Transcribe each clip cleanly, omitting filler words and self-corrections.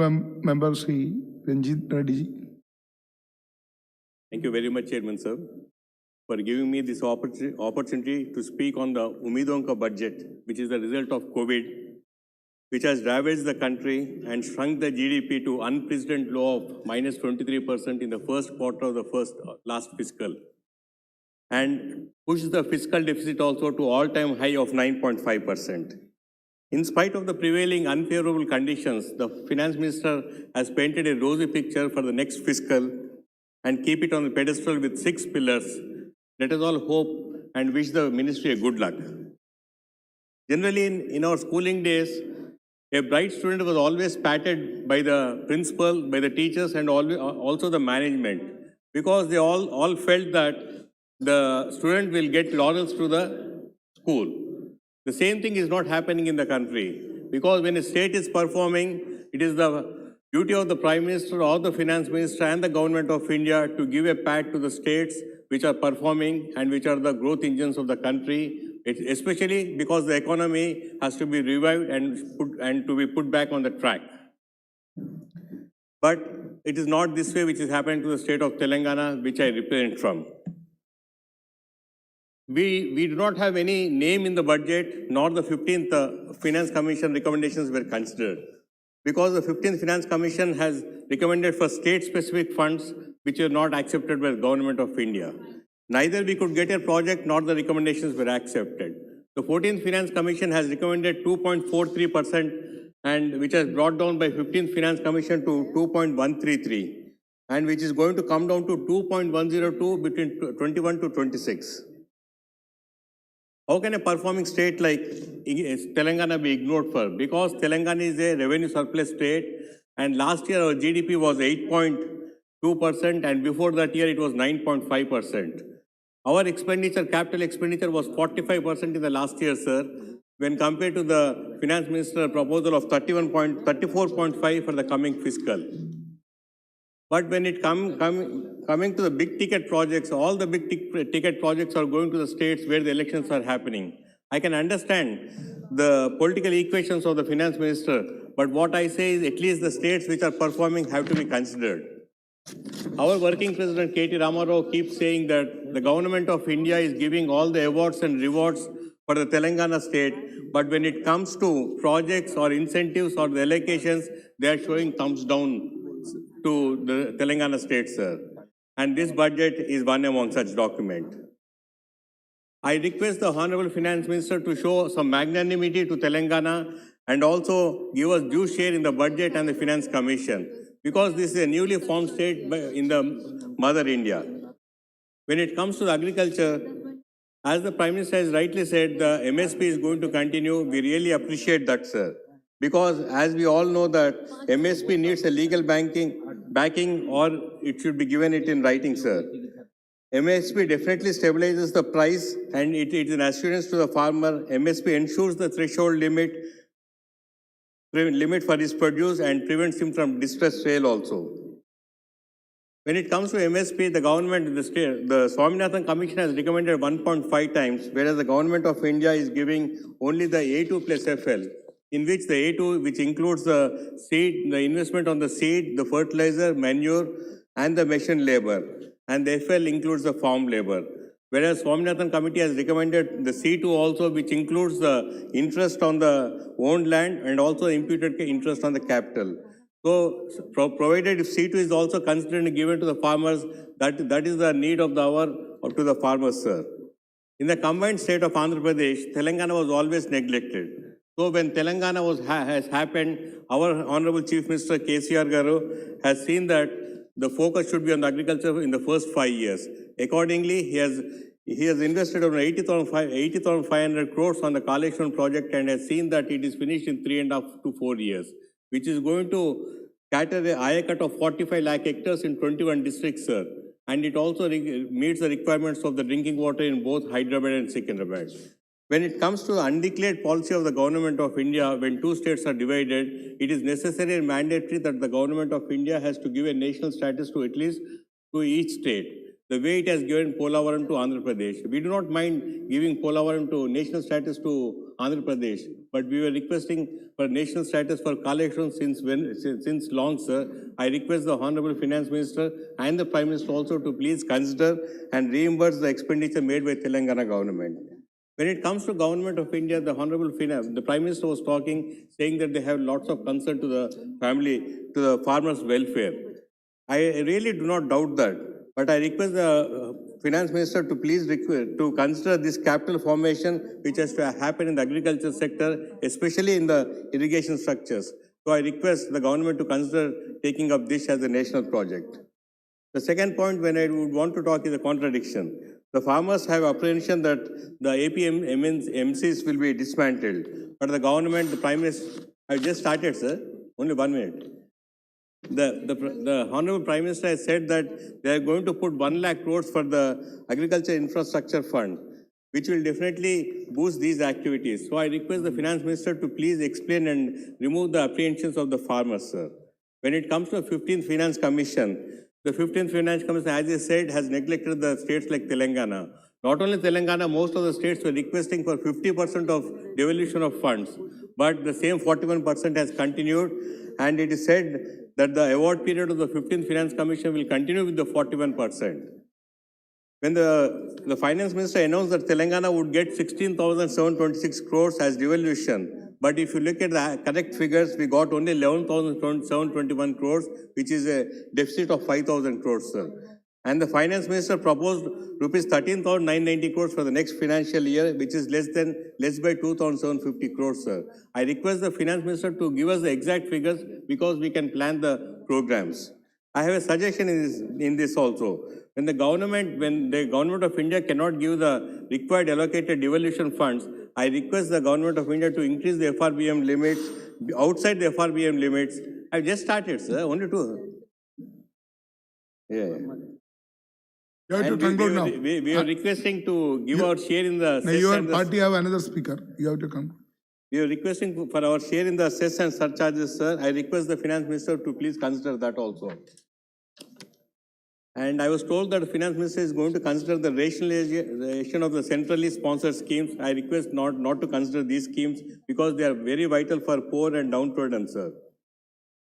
Member Sri Ranjit Reddy. Thank you very much, Chairman Sir, for giving me this opportunity to speak on the Umidonka budget, which is the result of COVID, which has ravaged the country and shrunk the GDP to unprecedented low of minus 23% in the first quarter of the last fiscal, and pushed the fiscal deficit also to all-time high of 9.5%. In spite of the prevailing unfavorable conditions, the Finance Minister has painted a rosy picture for the next fiscal and keep it on the pedestal with 6 pillars. Let us all hope and wish the ministry a good luck. Generally, in our schooling days, a bright student was always patted by the principal, by the teachers, and also the management, because they all felt that the student will get laurels to the school. The same thing is not happening in the country, because when a state is performing, it is the duty of the Prime Minister or the Finance Minister and the Government of India to give a pat to the states which are performing and which are the growth engines of the country, especially because the economy has to be revived and to be put back on the track. But it is not this way which is happening to the state of Telangana, which I represent from. We do not have any name in the budget, nor the 15th Finance Commission recommendations were considered, because the 15th Finance Commission has recommended for state-specific funds which are not accepted by the Government of India. Neither we could get a project nor the recommendations were accepted. The 14th Finance Commission has recommended 2.43%, and which has brought down by 15th Finance Commission to 2.133, and which is going to come down to 2.102 between 21 to 26. How can a performing state like Telangana be ignored for? Because Telangana is a revenue surplus state, and last year our GDP was 8.2%, and before that year it was 9.5%. Our expenditure, capital expenditure, was 45% in the last year, sir, when compared to the Finance Minister proposal of 34.5 for the coming fiscal. But when it coming to the big ticket projects, all the big ticket projects are going to the states where the elections are happening. I can understand the political equations of the Finance Minister, but what I say is at least the states which are performing have to be considered. Our working president K.T. Ramarao keeps saying that the Government of India is giving all the awards and rewards for the Telangana state, but when it comes to projects or incentives or the allocations, they are showing thumbs down to the Telangana state, sir. And this budget is one among such document. I request the Honorable Finance Minister to show some magnanimity to Telangana and also give us due share in the budget and the Finance Commission, because this is a newly formed state in the Mother India. When it comes to the agriculture, as the Prime Minister has rightly said, the MSP is going to continue. We really appreciate that, sir. Because as we all know that MSP needs a legal backing, or it should be given it in writing, sir. MSP definitely stabilizes the price, and it is an assurance to the farmer. MSP ensures the threshold limit for his produce and prevents him from distress sale also. When it comes to MSP, the government, the Swaminathan Commission has recommended 1.5 times, whereas the Government of India is giving only the A2 plus FL, in which the A2, which includes the seed, the investment on the seed, the fertilizer, manure, and the machine labor, and the FL includes the farm labor. Whereas Swaminathan Committee has recommended the C2 also, which includes the interest on the owned land and also imputed interest on the capital. So, provided if C2 is also considered and given to the farmers, that is the need of the hour to the farmers, sir. In the combined state of Andhra Pradesh, Telangana was always neglected. So when Telangana has happened, our Honorable Chief Minister KCR Garu has seen that the focus should be on agriculture in the first 5 years. Accordingly, he has invested over 80,500 crores on the Kaleshwaram project and has seen that it is finished in 3.5 to 4 years, which is going to cater the Ayakat of 45 lakh hectares in 21 districts, sir. And it also meets the requirements of the drinking water in both Hyderabad and Secunderabad. When it comes to the undeclared policy of the Government of India, when two states are divided, it is necessary and mandatory that the Government of India has to give a national status to at least to each state. the way it has given Polavaram to Andhra Pradesh. We do not mind giving Polavaram to national status to Andhra Pradesh, but we were requesting for national status for Kaleshwaram since long, sir. I request the Honorable Finance Minister and the Prime Minister also to please consider and reimburse the expenditure made by Telangana government. When it comes to Government of India, the Honorable the Prime Minister was talking, saying that they have lots of concern to the family, to the farmers' welfare. I really do not doubt that, but I request the Finance Minister to please to consider this capital formation which has to happen in the agriculture sector, especially in the irrigation structures. So I request the government to consider taking up this as a national project. The second point when I would want to talk is a contradiction. The farmers have apprehension that the APM MCs will be dismantled, but the government, the Prime Minister, I just started, sir, only 1 minute. The Honorable Prime Minister has said that they are going to put 1 lakh crores for the Agriculture Infrastructure Fund, which will definitely boost these activities. So I request the Finance Minister to please explain and remove the apprehensions of the farmers, sir. When it comes to the 15th Finance Commission, the 15th Finance Commission, as I said, has neglected the states like Telangana. Not only Telangana, most of the states were requesting for 50% of devolution of funds, but the same 41% has continued, and it is said that the award period of the 15th Finance Commission will continue with the 41%. When the Finance Minister announced that Telangana would get 16,726 crores as devolution, but if you look at the correct figures, we got only 11,721 crores, which is a deficit of 5,000 crores, sir. And the Finance Minister proposed rupees 13,990 crores for the next financial year, which is less by 2,750 crores, sir. I request the Finance Minister to give us the exact figures because we can plan the programs. I have a suggestion in this also. When the Government of India cannot give the required allocated devolution funds, I request the Government of India to increase the FRBM limits, outside the FRBM limits. I've just started, sir, only two. Yeah. You have to And conclude now. we are requesting to give our share in the Now cess your and the- party have another speaker. You have to conclude. We are requesting for our share in the cess and surcharges, sir. I request the Finance Minister to please consider that also. And I was told that the Finance Minister is going to consider the rationalization of the centrally sponsored schemes. I request not to consider these schemes because they are very vital for poor and downtrodden, sir.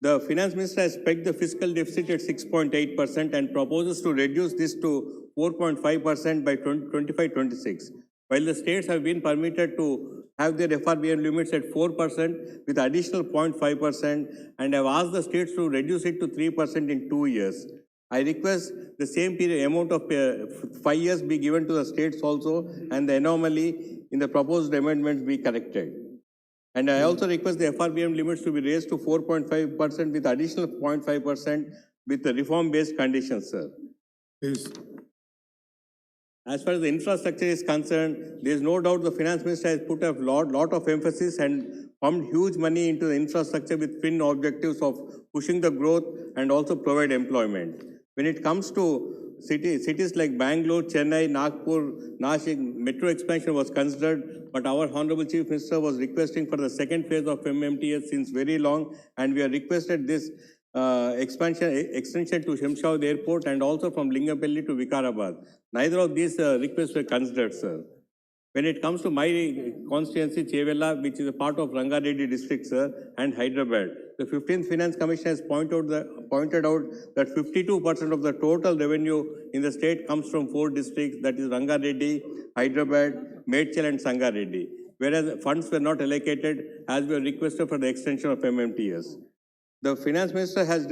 The Finance Minister has pegged the fiscal deficit at 6.8% and proposes to reduce this to 4.5% by 2025-26. While the states have been permitted to have their FRBM limits at 4% with additional 0.5% and have asked the states to reduce it to 3% in 2 years. I request the same period amount of 5 years be given to the states also and the anomaly in the proposed amendments be corrected. And I also request the FRBM limits to be raised to 4.5% with additional 0.5% with the reform-based conditions, sir. Please. As far as the infrastructure is concerned, there is no doubt the Finance Minister has put a lot of emphasis and pumped huge money into the infrastructure with twin objectives of pushing the growth and also provide employment. When it comes to cities like Bangalore, Chennai, Nagpur, Nashik, metro expansion was considered, but our Honorable Chief Minister was requesting for the second phase of MMTS since very long, and we have requested this extension to Shemshabad Airport and also from Lingapalli to Vikarabad. Neither of these requests were considered, sir. When it comes to my constituency, Chevella, which is a part of Rangareddy district, sir, and Hyderabad, the 15th Finance Commission has pointed out that 52% of the total revenue in the state comes from 4 districts, that is Rangareddy, Hyderabad, Medchal and Sangareddy, whereas funds were not allocated as we were requested for the extension of MMTS. The Finance Minister has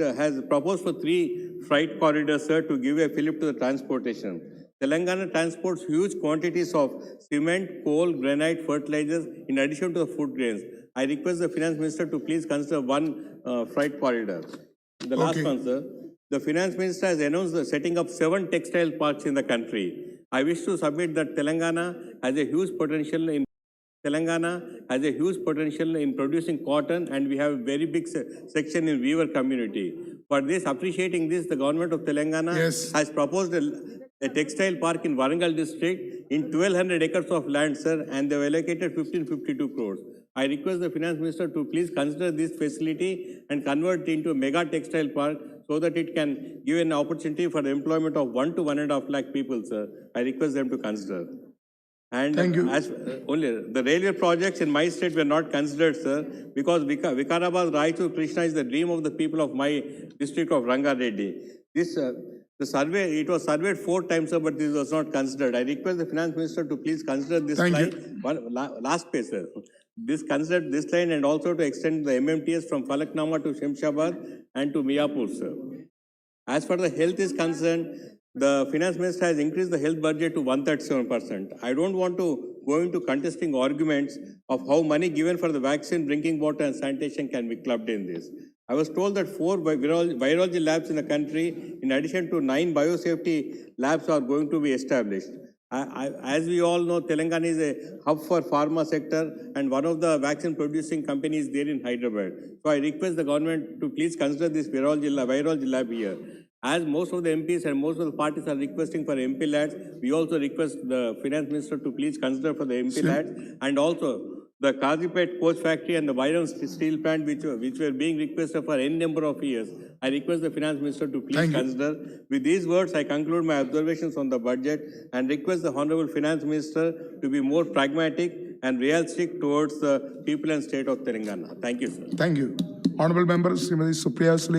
proposed for 3 freight corridors, sir, to give a fillip to the transportation. Telangana transports huge quantities of cement, coal, granite, fertilizers, in addition to the food grains. I request the Finance Minister to please consider 1 freight corridor. The last one, sir. The Finance Minister has announced the setting up 7 textile parks in the country. I wish to submit that Telangana has a huge potential in producing cotton, and we have a very big section in weaver community. For this, appreciating this, the government of Telangana has proposed a textile park in Warangal district in 1,200 acres of land, sir, and they have allocated 1,552 crores. I request the Finance Minister to please consider this facility and convert it into a mega textile park so that it can give an opportunity for the employment of 1 to 1.5 lakh people, sir. I request them to consider. And Thank you. as only the railway projects in my state were not considered, sir, because Vikarabad Raichur Krishna is the dream of the people of my district of Rangareddy. This the survey, it was surveyed 4 times, sir, but this was not considered. I request the finance minister to please consider this Thank line. Last page, sir. This consider this line and also to extend the MMTS from Falaknama to Shemshabad and to Miapur, sir. As far as the health is concerned, the finance minister has increased the health budget to 137%. I don't want to go into contesting arguments of how money given for the vaccine, drinking water and sanitation can be clubbed in this. I was told that 4 virology labs in the country, in addition to 9 biosafety labs, are going to be established. As we all know, Telangana is a hub for pharma sector and one of the vaccine producing companies there in Hyderabad. So I request the government to please consider this virology lab here. As most of the MPs and most of the parties are requesting for MP labs, we also request the finance minister to please consider for the MP labs, and also the Kazipet coach factory and the Byron steel plant, which were being requested for n number of years. I request the finance minister to please consider. With these words, I conclude my observations on the budget and request the honorable finance minister to be more pragmatic and realistic towards the people and state of Telangana. Thank you, sir. Thank you. Honorable Member Srimati Supriya Sule.